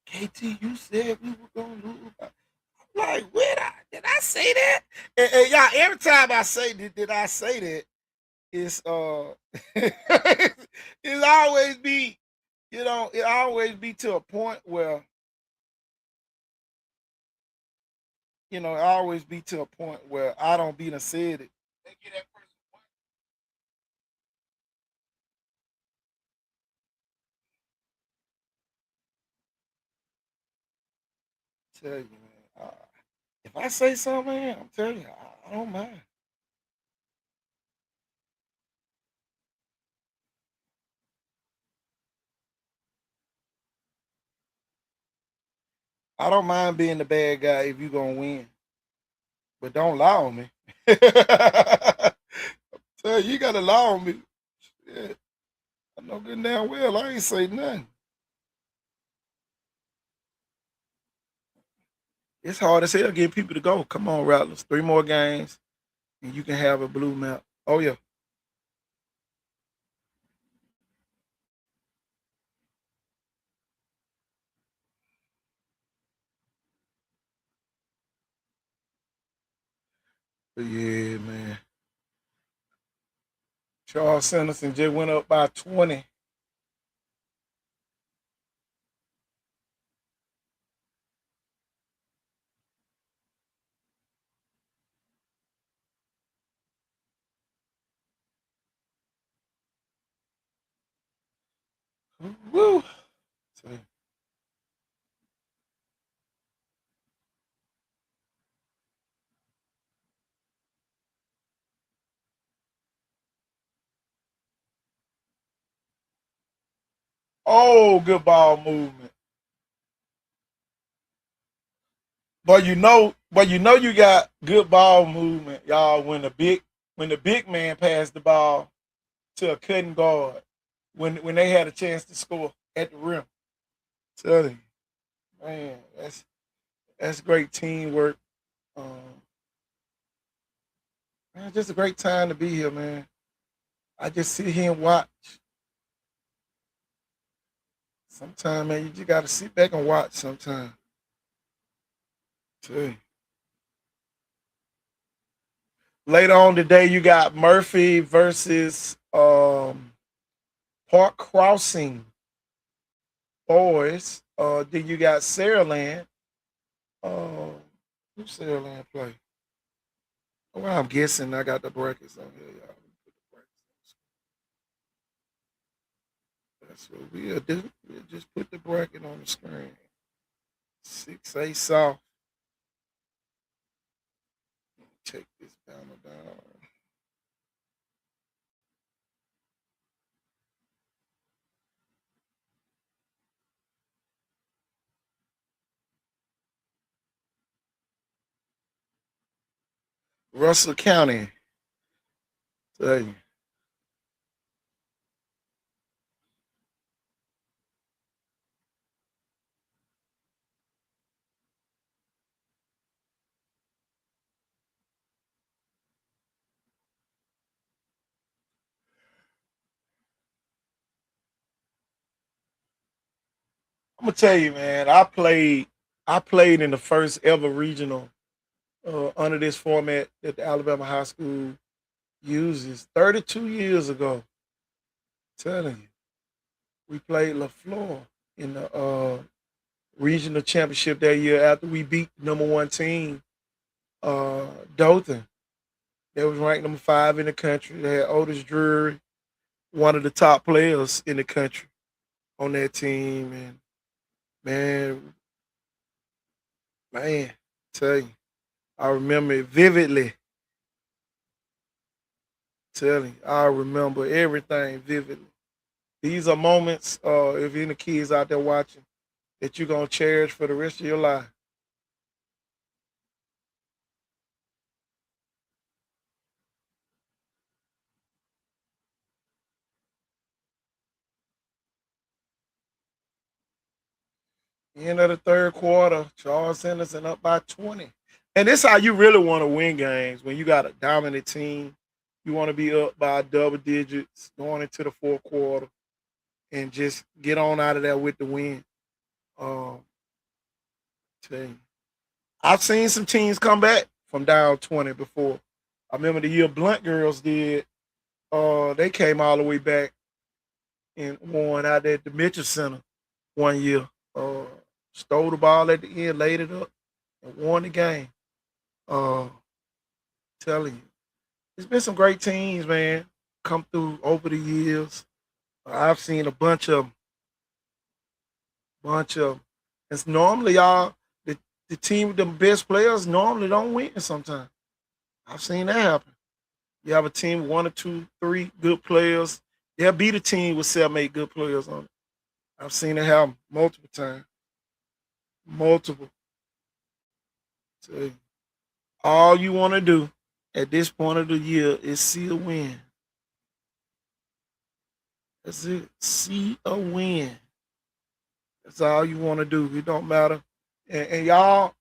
KT, you said we were gonna lose. Like, did I say that? And y'all, every time I say did I say that? It's it's always be, it always be to a point where it always be to a point where I don't be done said it. They get that person tell you, man. If I say something, man, I'm telling you, I don't mind. I don't mind being the bad guy if you gonna win, but don't lie on me. Tell you, you gotta lie on me. Yeah, I know good and damn well I ain't say nothing. It's hard as hell getting people to go. Come on, Rattlers. 3 more games, and you can have a blue map. Oh yeah. But yeah, man. Charles Sanderson just went up by 20. Woo. So, oh, good ball movement. But you got good ball movement, y'all, when the big man passed the ball to a cutting guard when they had a chance to score at the rim. Tell you, man, that's great teamwork. Um, man, just a great time to be here, man. I just sit here and watch. Sometimes, man, you just gotta sit back and watch. Sometimes, tell you. Later on today, you got Murphy versus Park Crossing boys. Then you got Saraland. Uh, who Saraland play? Well, I'm guessing I got the brackets on here, y'all. That's what we'll do. We'll just put the bracket on the screen. 6A South. Check this banner down. Russell County. Tell you. I'm gonna tell you, man. I played in the first ever regional under this format that the Alabama High School uses 32 years ago. Telling you, we played LaFleur in the regional championship that year after we beat number 1 team, uh, Dothan. They was ranked number 5 in the country. They had Otis Drury, one of the top players in the country, on that team. And man, man, tell you, I remember it vividly. Telling you, I remember everything vividly. These are moments. If any kids out there watching, that you're going to cherish for the rest of your life. End of the third quarter, Charles Henderson up by 20. And this is how you really want to win games when you got a dominant team. You want to be up by double digits going into the fourth quarter and just get on out of there with the win. Um, tell you. I've seen some teams come back from down 20 before. I remember the year Blunt Girls did. They came all the way back and won out at the Mitchell Center one year. Stole the ball at the end, laid it up, and won the game. Uh, telling you, there's been some great teams, man, come through over the years. I've seen a bunch of, It's normally y'all the team with the best players normally don't win. Sometimes I've seen that happen. You have a team with 1 or 2, 3 good players. They'll beat a team with 7, 8 good players on it. I've seen it happen multiple times. Multiple. So all you want to do at this point of the year is see a win. That's it. See a win. That's all you want to do. It don't matter. And y'all,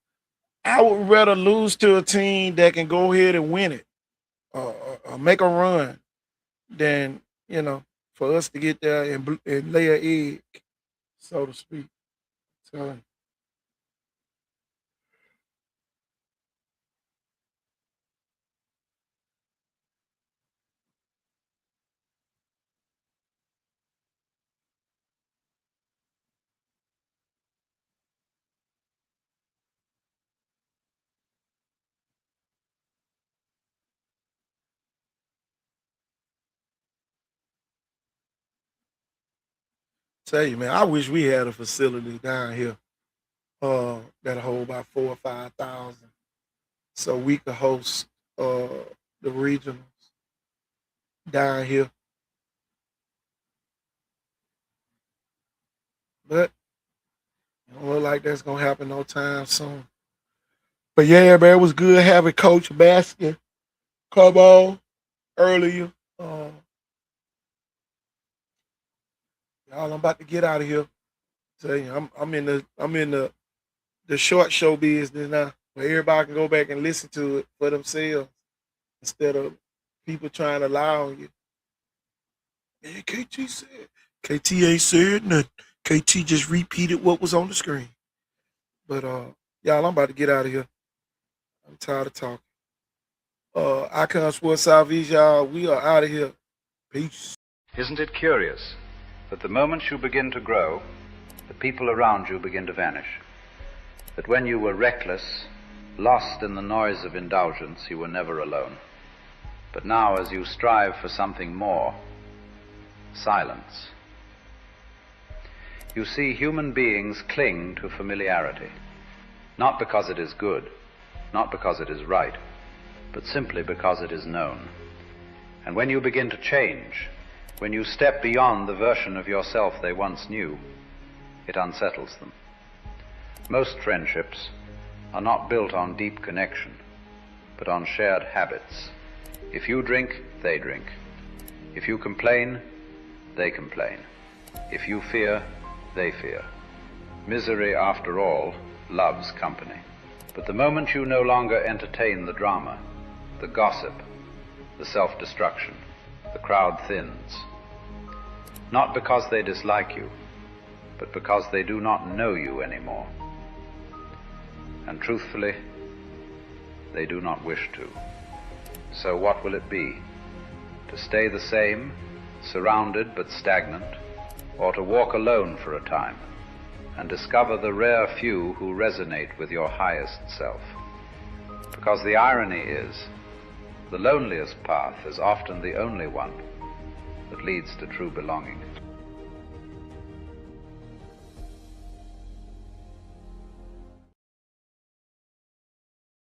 I would rather lose to a team that can go ahead and win it, or make a run, than for us to get there and lay an egg, so to speak. So tell you, man, I wish we had a facility down here that hold about 4,000 or 5,000, so we could host the regionals down here. But it don't look like that's gonna happen no time soon. But yeah, man, it was good having Coach Baskin come on earlier. Y'all, I'm about to get out of here. Tell you, I'm in the short show business now, where everybody can go back and listen to it for themselves instead of people trying to lie on you. Man, KT ain't said nothing. KT just repeated what was on the screen. But y'all, I'm about to get out of here. I'm tired of talking. Icon Sports Southeast, y'all. We are out of here. Peace. Isn't it curious that the moment you begin to grow, the people around you begin to vanish? That when you were reckless, lost in the noise of indulgence, you were never alone. But now, as you strive for something more, silence, you see human beings cling to familiarity, not because it is good, not because it is right, but simply because it is known. And when you begin to change, when you step beyond the version of yourself they once knew, it unsettles them. Most friendships are not built on deep connection, but on shared habits. If you drink, they drink. If you complain, they complain. If you fear, they fear. Misery, after all, loves company. But the moment you no longer entertain the drama, the gossip, the self-destruction, the crowd thins. Not because they dislike you, but because they do not know you anymore. And truthfully, they do not wish to. So what will it be? To stay the same, surrounded but stagnant, or to walk alone for a time and discover the rare few who resonate with your highest self? Because the irony is, the loneliest path is often the only one that leads to true belonging.